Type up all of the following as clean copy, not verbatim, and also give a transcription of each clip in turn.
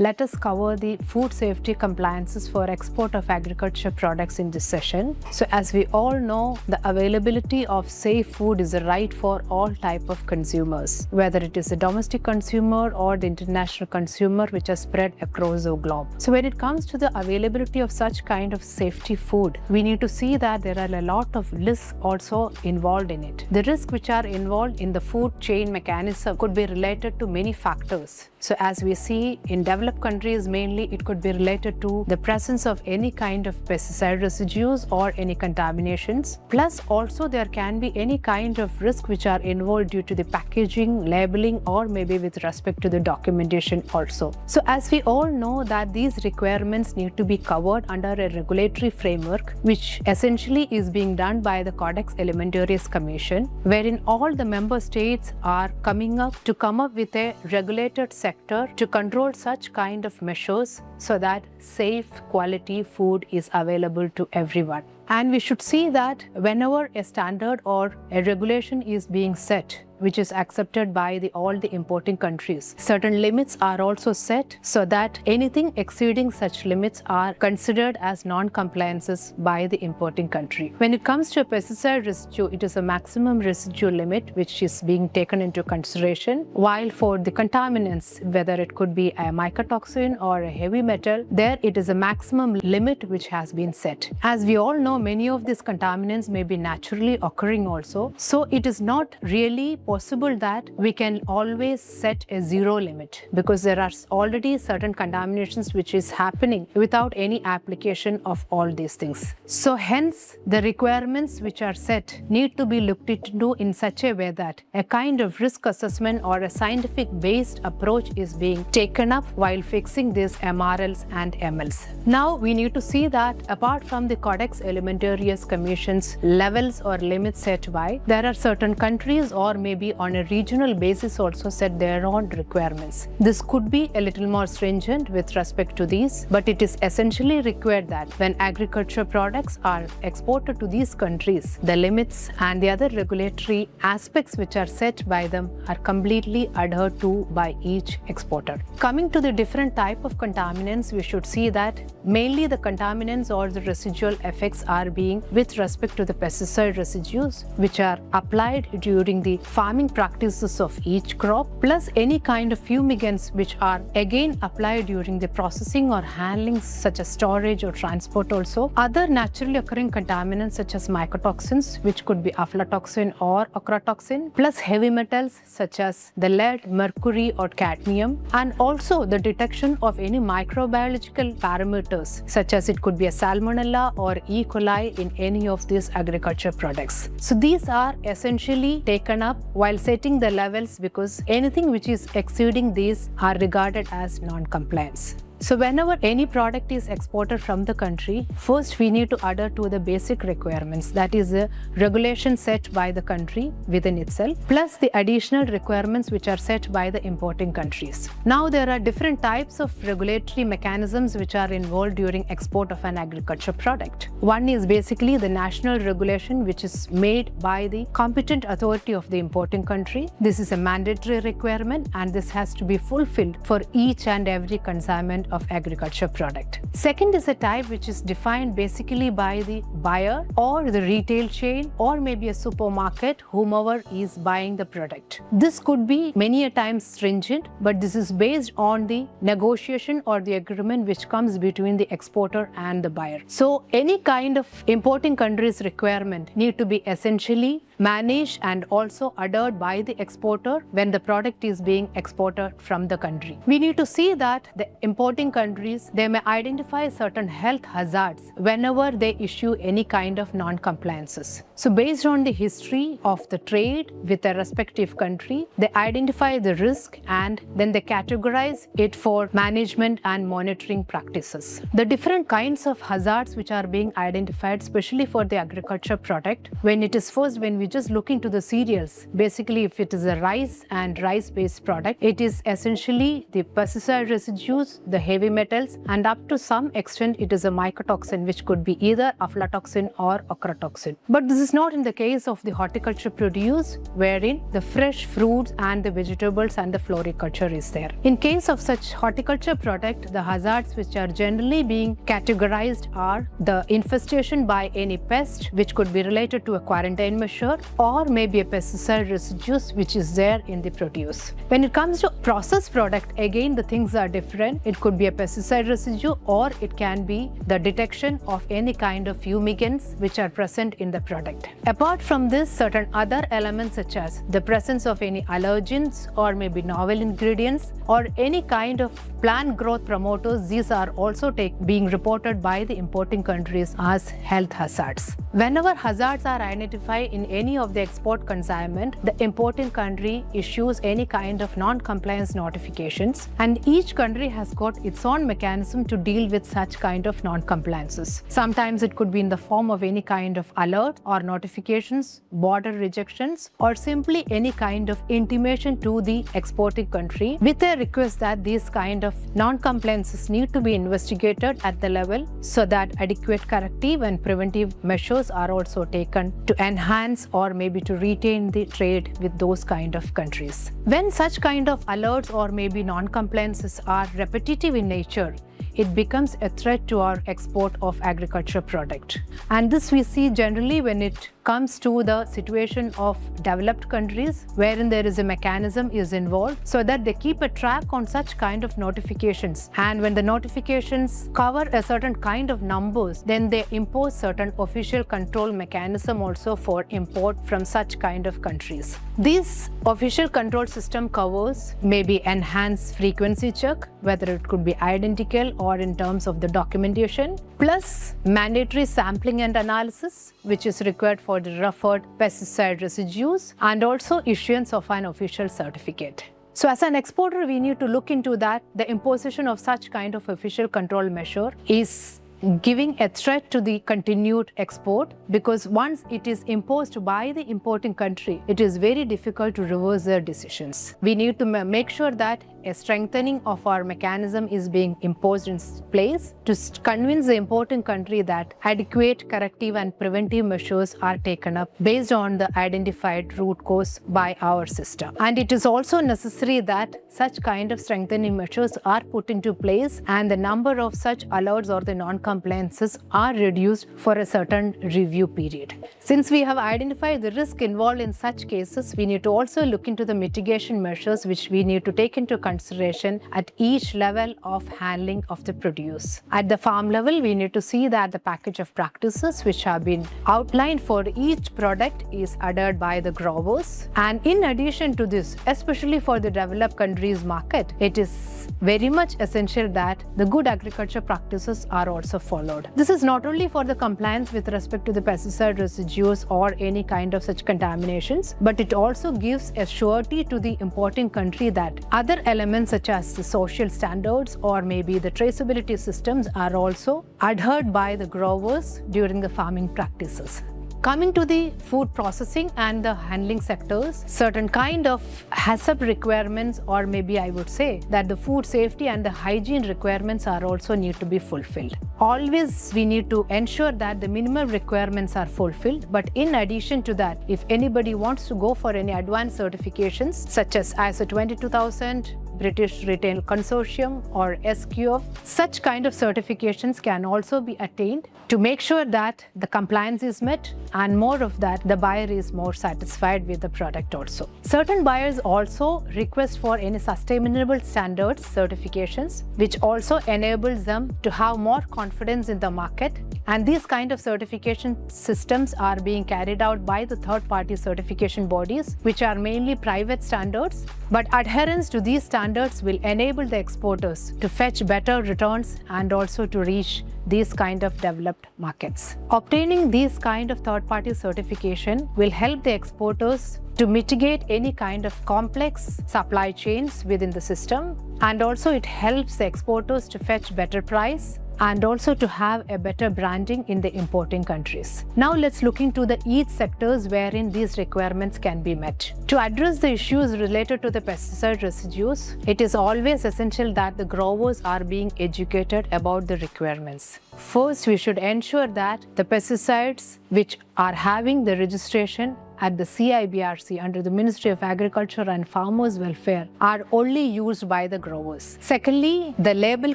let us cover the food safety compliances for export of agriculture products in this session. So as we all know, the availability of safe food is a right for all type of consumers, whether it is a domestic consumer or the international consumer which are spread across the globe. So when it comes to the availability of such kind of safety food, we need to see that there are a lot of risks also involved in it. The risks which are involved in the food chain mechanism could be related to many factors. So as we see in developed countries, mainly it could be related to the presence of any kind of pesticide residues or any contaminations. Plus also there can be any kind of risk which are involved due to the packaging, labeling, or maybe with respect to the documentation also. So as we all know that these requirements need to be covered under a regulatory framework, which essentially is being done by the Codex Alimentarius Commission, wherein all the member states are come up with a regulated sector to control such kind of measures so that safe quality food is available to everyone. And we should see that whenever a standard or a regulation is being set, which is accepted by all the importing countries, certain limits are also set so that anything exceeding such limits are considered as non-compliances by the importing country. When it comes to a pesticide residue, it is a maximum residue limit which is being taken into consideration, while for the contaminants, whether it could be a mycotoxin or a heavy metal, there it is a maximum limit which has been set. As we all know, many of these contaminants may be naturally occurring also, so it is not really possible that we can always set a zero limit, because there are already certain contaminations which is happening without any application of all these things. So hence the requirements which are set need to be looked into in such a way that a kind of risk assessment or a scientific based approach is being taken up while fixing these MRLs and MLs. Now we need to see that apart from the Codex Alimentarius Commission's levels or limits set by, there are certain countries or maybe on a regional basis also set their own requirements. This could be a little more stringent with respect to these, but it is essentially required that when agriculture products are exported to these countries, the limits and the other regulatory aspects which are set by them are completely adhered to by each exporter. Coming to the different type of contaminants, we should see that mainly the contaminants or the residual effects are being with respect to the pesticide residues which are applied during the farming practices of each crop, plus any kind of fumigants which are again applied during the processing or handling such as storage or transport also. Other naturally occurring contaminants such as mycotoxins, which could be aflatoxin or ochratoxin, plus heavy metals such as the lead, mercury or cadmium, and also the detection of any microbiological parameters such as it could be a salmonella or E. coli in any of these agriculture products. So these are essentially taken up while setting the levels, because anything which is exceeding these are regarded as non-compliance. So whenever any product is exported from the country, first we need to adhere to the basic requirements, that is the regulation set by the country within itself, plus the additional requirements which are set by the importing countries. Now there are different types of regulatory mechanisms which are involved during export of an agriculture product. One is basically the national regulation which is made by the competent authority of the importing country. This is a mandatory requirement and this has to be fulfilled for each and every consignment of agriculture product. Second is a type which is defined basically by the buyer or the retail chain or maybe a supermarket, whomever is buying the product. This could be many a times stringent, but this is based on the negotiation or the agreement which comes between the exporter and the buyer. So any kind of importing country's requirement need to be essentially managed and also adhered by the exporter when the product is being exported from the country. We need to see that the importing countries, they may identify certain health hazards whenever they issue any kind of non-compliances. So based on the history of the trade with a respective country, they identify the risk and then they categorize it for management and monitoring practices. The different kinds of hazards which are being identified, especially for the agriculture product, when we just look into the cereals, basically if it is a rice and rice-based product, it is essentially the pesticide residues, the heavy metals, and up to some extent it is a mycotoxin, which could be either aflatoxin or ochratoxin. But this is not in the case of the horticulture produce, wherein the fresh fruits and the vegetables and the floriculture is there. In case of such horticulture product, the hazards which are generally being categorized are the infestation by any pest, which could be related to a quarantine measure, or maybe a pesticide residues which is there in the produce. When it comes to processed product, again the things are different. It could be a pesticide residue, or it can be the detection of any kind of fumigants which are present in the product. Apart from this, certain other elements such as the presence of any allergens or maybe novel ingredients or any kind of plant growth promoters, these are also being reported by the importing countries as health hazards. Whenever hazards are identified in any of the export consignment, the importing country issues any kind of non-compliance notifications, and each country has got its own mechanism to deal with such kind of non-compliances. Sometimes it could be in the form of any kind of alert or notifications, border rejections, or simply any kind of intimation to the exporting country with a request that these kind of non-compliances need to be investigated at the level so that adequate corrective and preventive measures are also taken to enhance or maybe to retain the trade with those kind of countries. When such kind of alerts or maybe non-compliances are repetitive in nature, it becomes a threat to our export of agriculture product. And this we see generally when it comes to the situation of developed countries, wherein there is a mechanism is involved so that they keep a track on such kind of notifications. And when the notifications cover a certain kind of numbers, then they impose certain official control mechanism also for import from such kind of countries. This official control system covers maybe enhanced frequency check, whether it could be identical or in terms of the documentation, plus mandatory sampling and analysis, which is required for the referred pesticide residues, and also issuance of an official certificate. So as an exporter, we need to look into that. The imposition of such kind of official control measure is giving a threat to the continued export, because once it is imposed by the importing country, it is very difficult to reverse their decisions. We need to make sure that a strengthening of our mechanism is being imposed in place to convince the importing country that adequate corrective and preventive measures are taken up based on the identified root cause by our system. And it is also necessary that such kind of strengthening measures are put into place and the number of such alerts or the non-compliances are reduced for a certain review period. Since we have identified the risk involved in such cases, we need to also look into the mitigation measures which we need to take into consideration at each level of handling of the produce. At the farm level, we need to see that the package of practices which have been outlined for each product is adhered by the growers. And in addition to this, especially for the developed countries market, it is very much essential that the good agriculture practices are also followed. This is not only for the compliance with respect to the pesticide residues or any kind of such contaminations, but it also gives a surety to the importing country that other elements such as the social standards or maybe the traceability systems are also adhered by the growers during the farming practices. Coming to the food processing and the handling sectors, certain kind of HACCP requirements, or maybe I would say that the food safety and the hygiene requirements are also need to be fulfilled. Always we need to ensure that the minimum requirements are fulfilled, but in addition to that, if anybody wants to go for any advanced certifications such as ISO 22000, British Retail Consortium or SQF, such kind of certifications can also be attained to make sure that the compliance is met, and more of that, the buyer is more satisfied with the product also. Certain buyers also request for any sustainable standards certifications, which also enables them to have more confidence in the market. And these kind of certification systems are being carried out by the third-party certification bodies, which are mainly private standards. But adherence to these standards will enable the exporters to fetch better returns and also to reach these kind of developed markets. Obtaining these kind of third-party certification will help the exporters to mitigate any kind of complex supply chains within the system, and also it helps the exporters to fetch better price and also to have a better branding in the importing countries. Now let's look into the each sectors wherein these requirements can be met. To address the issues related to the pesticide residues, it is always essential that the growers are being educated about the requirements. First, we should ensure that the pesticides which are having the registration at the CIBRC under the Ministry of Agriculture and Farmers Welfare are only used by the growers. Secondly, the label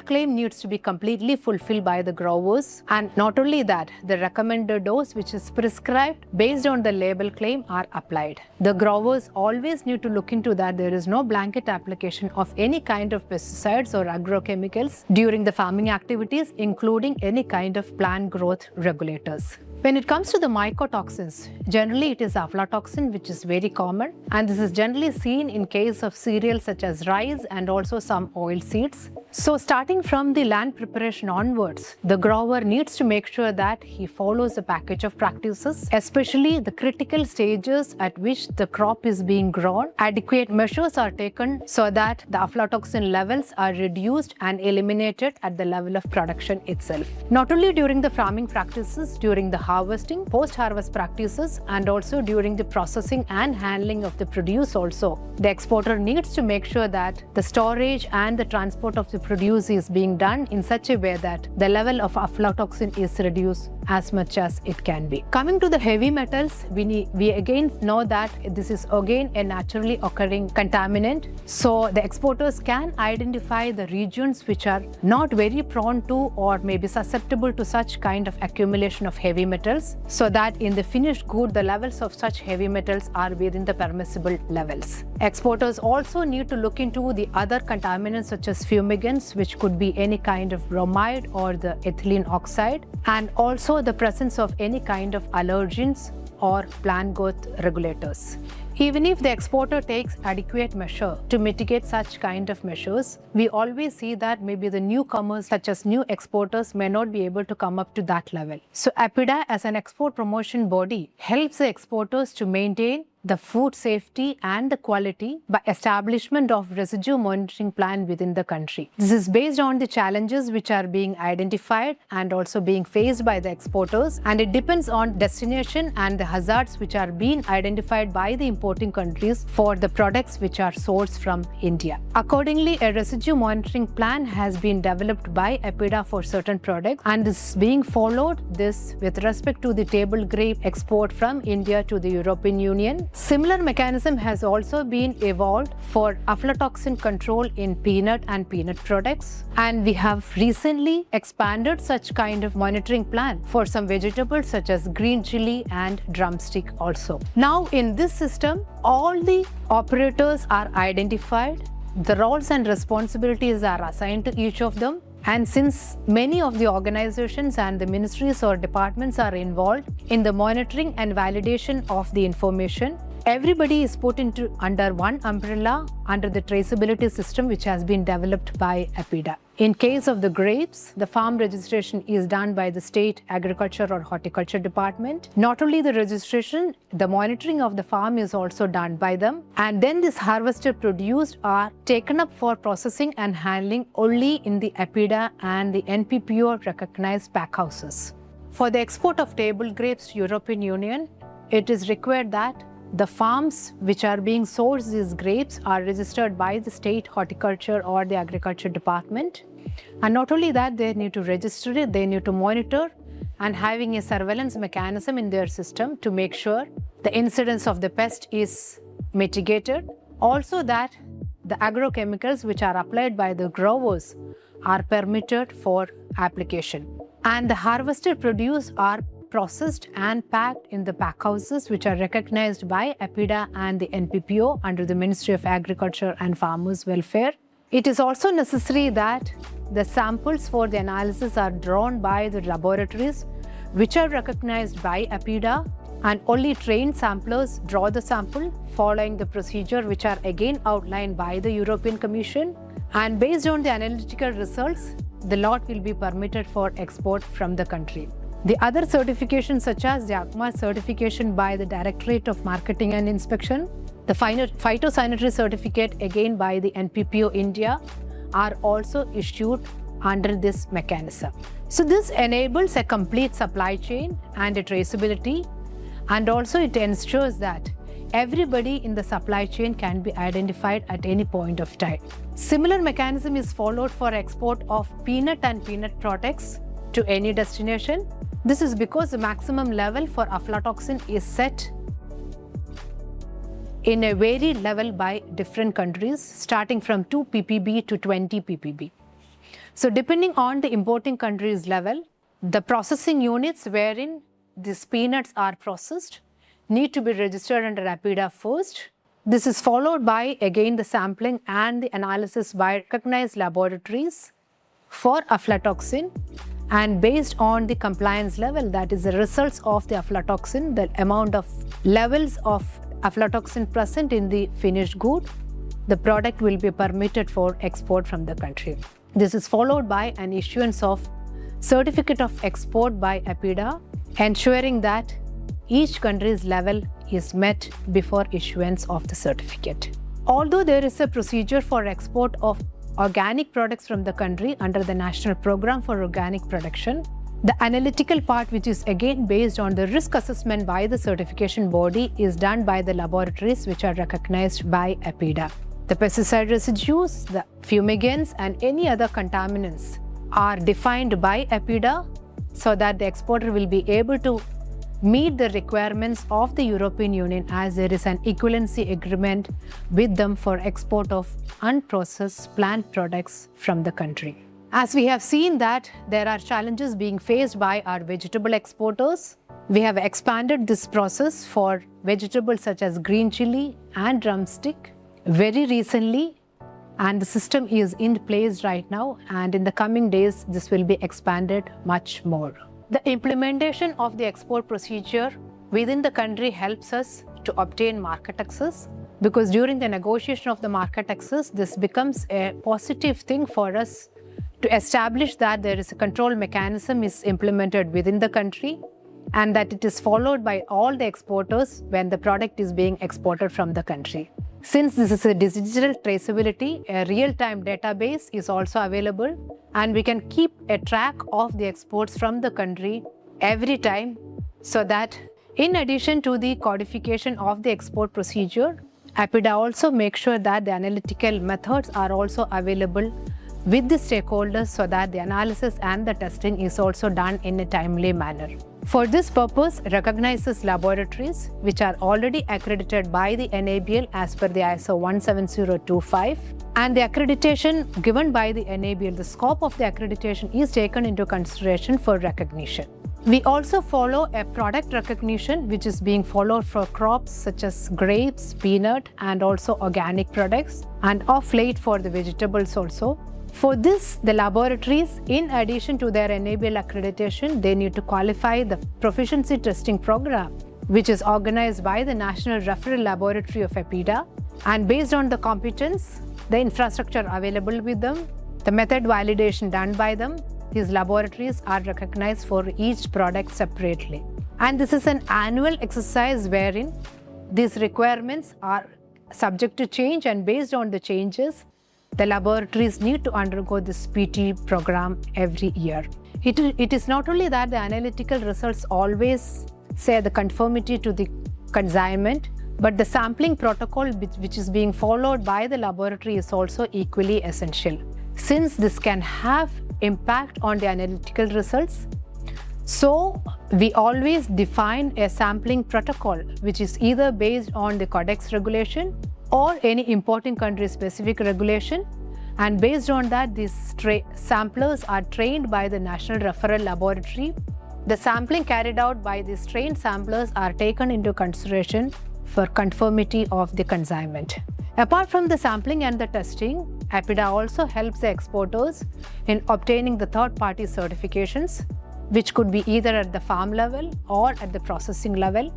claim needs to be completely fulfilled by the growers, and not only that, the recommended dose which is prescribed based on the label claim are applied. The growers always need to look into that there is no blanket application of any kind of pesticides or agrochemicals during the farming activities, including any kind of plant growth regulators. When it comes to the mycotoxins, generally it is aflatoxin, which is very common, and this is generally seen in case of cereals such as rice and also some oil seeds. So starting from the land preparation onwards, the grower needs to make sure that he follows the package of practices, especially the critical stages at which the crop is being grown. Adequate measures are taken so that the aflatoxin levels are reduced and eliminated at the level of production itself. Not only during the farming practices, during the harvesting, post-harvest practices, and also during the processing and handling of the produce also, the exporter needs to make sure that the storage and the transport of the produce is being done in such a way that the level of aflatoxin is reduced as much as it can be. Coming to the heavy metals, we again know that this is again a naturally occurring contaminant. So the exporters can identify the regions which are not very prone to or maybe susceptible to such kind of accumulation of heavy metals, so that in the finished good the levels of such heavy metals are within the permissible levels. Exporters also need to look into the other contaminants such as fumigants, which could be any kind of bromide or the ethylene oxide, and also the presence of any kind of allergens or plant growth regulators. Even if the exporter takes adequate measure to mitigate such kind of measures, we always see that maybe the newcomers such as new exporters may not be able to come up to that level. So APEDA as an export promotion body helps the exporters to maintain the food safety and the quality by establishment of residue monitoring plan within the country. This is based on the challenges which are being identified and also being faced by the exporters, and it depends on destination and the hazards which are being identified by the importing countries for the products which are sourced from India. Accordingly, a residue monitoring plan has been developed by APEDA for certain products, and this is being followed with respect to the table grape export from India to the European Union. Similar mechanism has also been evolved for aflatoxin control in peanut and peanut products, and we have recently expanded such kind of monitoring plan for some vegetables such as green chili and drumstick also. Now in this system, all the operators are identified, the roles and responsibilities are assigned to each of them. And since many of the organizations and the ministries or departments are involved in the monitoring and validation of the information, everybody is put under one umbrella under the traceability system which has been developed by APEDA. In case of the grapes, the farm registration is done by the state agriculture or horticulture department. Not only the registration, the monitoring of the farm is also done by them. And then this harvested produce are taken up for processing and handling only in the APEDA and the NPPO recognized packhouses. For the export of table grapes to European Union, it is required that the farms which are being sourced these grapes are registered by the state horticulture or the agriculture department. And not only that, they need to register it, they need to monitor and having a surveillance mechanism in their system to make sure the incidence of the pest is mitigated. Also that the agrochemicals which are applied by the growers are permitted for application. And the harvested produce are processed and packed in the packhouses which are recognized by APEDA and the NPPO under the Ministry of Agriculture and Farmers Welfare. It is also necessary that the samples for the analysis are drawn by the laboratories which are recognized by APEDA, and only trained samplers draw the sample following the procedure which are again outlined by the European Commission. And based on the analytical results, the lot will be permitted for export from the country. The other certifications such as the ACMA certification by the Directorate of Marketing and Inspection, the phytosanitary certificate again by the NPPO India are also issued under this mechanism. So this enables a complete supply chain and a traceability, and also it ensures that everybody in the supply chain can be identified at any point of time. Similar mechanism is followed for export of peanut and peanut products to any destination. This is because the maximum level for aflatoxin is set in a varied level by different countries, starting from 2 ppb to 20 ppb. So depending on the importing country's level, the processing units wherein these peanuts are processed need to be registered under APEDA first. This is followed by again the sampling and the analysis by recognized laboratories for aflatoxin, and based on the compliance level, that is the results of the aflatoxin, the amount of levels of aflatoxin present in the finished good, the product will be permitted for export from the country. This is followed by an issuance of certificate of export by APEDA, ensuring that each country's level is met before issuance of the certificate. Although there is a procedure for export of organic products from the country under the National Program for Organic Production, the analytical part, which is again based on the risk assessment by the certification body, is done by the laboratories which are recognized by APEDA. The pesticide residues, the fumigants and any other contaminants are defined by APEDA so that the exporter will be able to meet the requirements of the European Union, as there is an equivalency agreement with them for export of unprocessed plant products from the country. As we have seen that there are challenges being faced by our vegetable exporters, we have expanded this process for vegetables such as green chili and drumstick very recently, and the system is in place right now, and in the coming days this will be expanded much more. The implementation of the export procedure within the country helps us to obtain market access, because during the negotiation of the market access, this becomes a positive thing for us to establish that there is a control mechanism is implemented within the country and that it is followed by all the exporters when the product is being exported from the country. Since this is a digital traceability, a real-time database is also available, and we can keep a track of the exports from the country every time, so that in addition to the codification of the export procedure, APEDA also makes sure that the analytical methods are also available with the stakeholders so that the analysis and the testing is also done in a timely manner. For this purpose, recognizes laboratories which are already accredited by the NABL as per the ISO 17025, and the accreditation given by the NABL, the scope of the accreditation is taken into consideration for recognition. We also follow a product recognition which is being followed for crops such as grapes, peanut and also organic products, and of late for the vegetables also. For this, the laboratories, in addition to their NABL accreditation, they need to qualify the proficiency testing program, which is organized by the National Referral Laboratory of APEDA. And based on the competence, the infrastructure available with them, the method validation done by them, these laboratories are recognized for each product separately. And this is an annual exercise wherein these requirements are subject to change, and based on the changes, the laboratories need to undergo this PT program every year. It is not only that the analytical results always say the conformity to the consignment, but the sampling protocol which is being followed by the laboratory is also equally essential, since this can have impact on the analytical results. So we always define a sampling protocol which is either based on the Codex regulation or any importing country specific regulation, and based on that these samplers are trained by the National Referral Laboratory. The sampling carried out by these trained samplers are taken into consideration for conformity of the consignment. Apart from the sampling and the testing, APEDA also helps the exporters in obtaining the third-party certifications, which could be either at the farm level or at the processing level.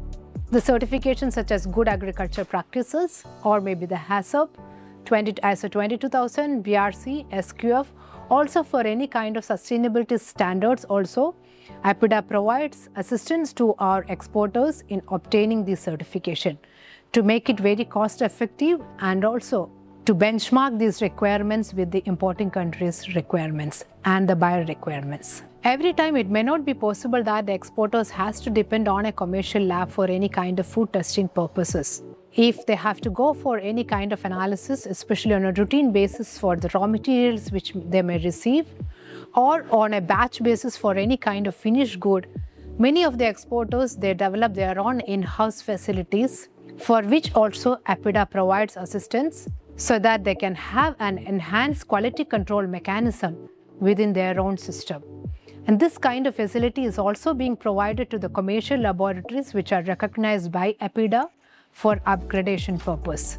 The certifications such as Good Agriculture Practices or maybe the HACCP, ISO 22000, BRC, SQF, Also, for any kind of sustainability standards also, APEDA provides assistance to our exporters in obtaining the certification to make it very cost effective and also to benchmark these requirements with the importing countries' requirements and the buyer requirements. Every time it may not be possible that the exporters has to depend on a commercial lab for any kind of food testing purposes. If they have to go for any kind of analysis, especially on a routine basis for the raw materials which they may receive, or on a batch basis for any kind of finished good, many of the exporters, they develop their own in-house facilities for which also APEDA provides assistance so that they can have an enhanced quality control mechanism within their own system. And this kind of facility is also being provided to the commercial laboratories which are recognized by APEDA for upgradation purpose.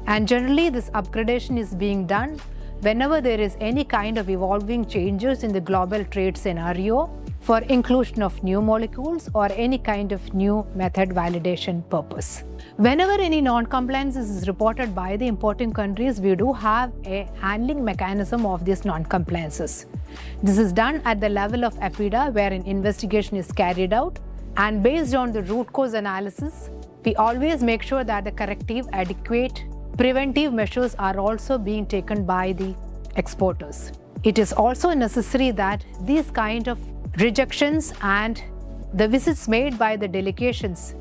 And generally this upgradation is being done whenever there is any kind of evolving changes in the global trade scenario for inclusion of new molecules or any kind of new method validation purpose. Whenever any non-compliance is reported by the importing countries, we do have a handling mechanism of these non-compliances. This is done at the level of APEDA where an investigation is carried out, and based on the root cause analysis, we always make sure that the corrective, adequate, preventive measures are also being taken by the exporters. It is also necessary that these kind of rejections and the visits made by the delegations,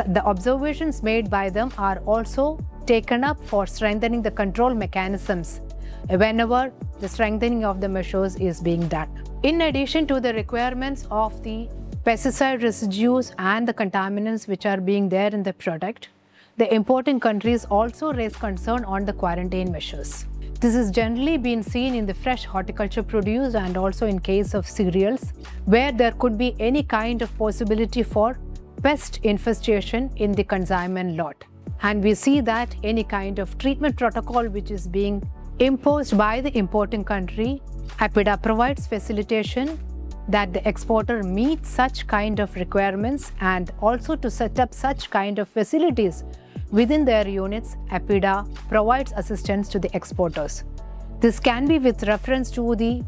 the observations made by them are also taken up for strengthening the control mechanisms whenever the strengthening of the measures is being done. In addition to the requirements of the pesticide residues and the contaminants which are being there in the product, the importing countries also raise concern on the quarantine measures. This is generally been seen in the fresh horticulture produce and also in case of cereals, where there could be any kind of possibility for pest infestation in the consignment lot. And we see that any kind of treatment protocol which is being imposed by the importing country, APEDA provides facilitation that the exporter meets such kind of requirements, and also to set up such kind of facilities within their units, APEDA provides assistance to the exporters. This can be with reference to the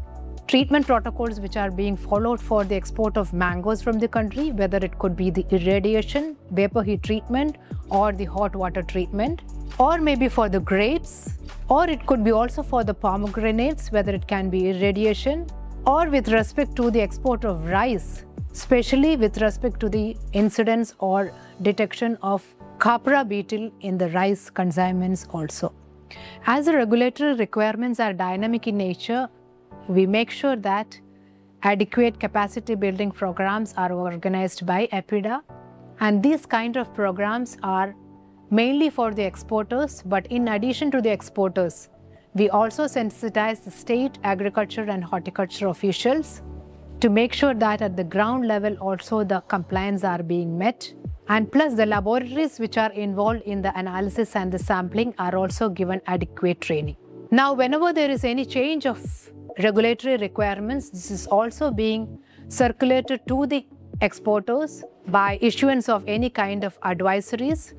treatment protocols which are being followed for the export of mangoes from the country, whether it could be the irradiation, vapor heat treatment, or the hot water treatment, or maybe for the grapes, or it could be also for the pomegranates, whether it can be irradiation, or with respect to the export of rice, especially with respect to the incidence or detection of copra beetle in the rice consignments also. As the regulatory requirements are dynamic in nature, we make sure that adequate capacity building programs are organized by APEDA, and these kind of programs are mainly for the exporters, but in addition to the exporters, we also sensitize the state agriculture and horticulture officials to make sure that at the ground level also the compliance are being met, and plus the laboratories which are involved in the analysis and the sampling are also given adequate training. Now, whenever there is any change of regulatory requirements, this is also being circulated to the exporters by issuance of any kind of advisories,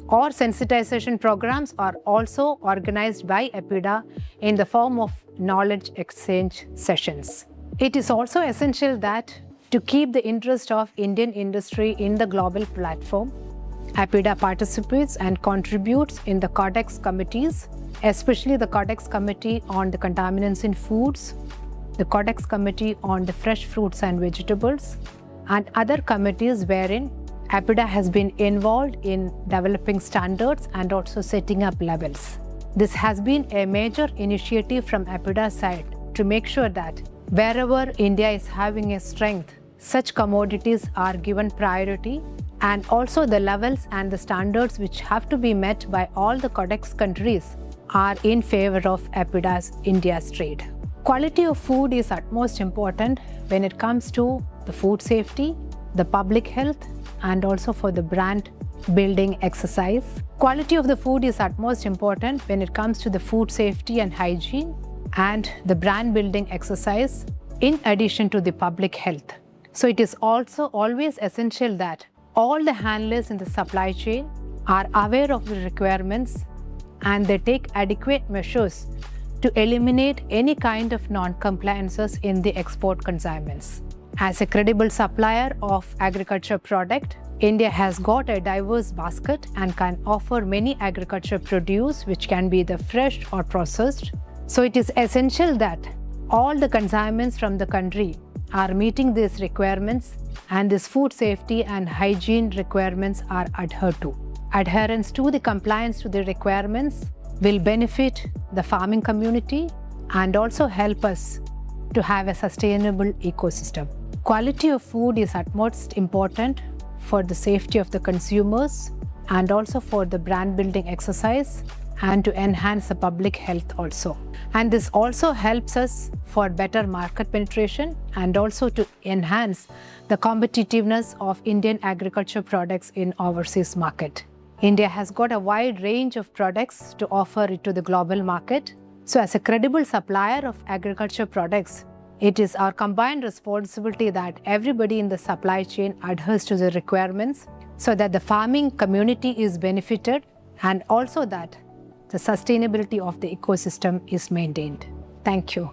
or sensitization programs are also organized by APEDA in the form of knowledge exchange sessions. It is also essential that to keep the interest of Indian industry in the global platform, APEDA participates and contributes in the Codex committees, especially the Codex Committee on the Contaminants in Foods, the Codex Committee on the Fresh Fruits and Vegetables, and other committees wherein APEDA has been involved in developing standards and also setting up labels. This has been a major initiative from APEDA's side to make sure that wherever India is having a strength, such commodities are given priority, and also the levels and the standards which have to be met by all the Codex countries are in favor of APEDA's India's trade. Quality of food is utmost important when it comes to the food safety, the public health, and also for the brand building exercise. Quality of the food is utmost important when it comes to the food safety and hygiene and the brand building exercise, in addition to the public health. So it is also always essential that all the handlers in the supply chain are aware of the requirements and they take adequate measures to eliminate any kind of non-compliances in the export consignments. As a credible supplier of agriculture product, India has got a diverse basket and can offer many agriculture produce which can be either fresh or processed. So it is essential that all the consignments from the country are meeting these requirements and these food safety and hygiene requirements are adhered to. Adherence to the compliance to the requirements will benefit the farming community and also help us to have a sustainable ecosystem. Quality of food is utmost important for the safety of the consumers and also for the brand building exercise and to enhance the public health also. And this also helps us for better market penetration and also to enhance the competitiveness of Indian agriculture products in overseas market. India has got a wide range of products to offer it to the global market. So as a credible supplier of agriculture products, it is our combined responsibility that everybody in the supply chain adheres to the requirements so that the farming community is benefited and also that the sustainability of the ecosystem is maintained. Thank you.